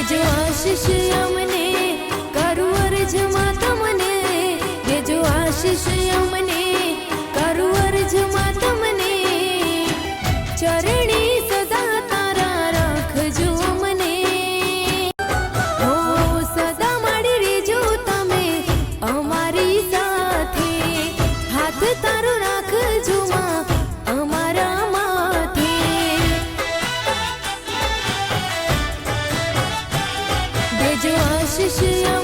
દેજો આશીષ અમને કરું અરજમાં તમને દેજો આશીષ અમને કરું અરજમાં તમને ચરણી સદા તારા રાખજો મને હો સદા માડી રેજો તમે અમારી સાથે હાથ તારો રાખજો માં અમારા માથે દેજો આશીષ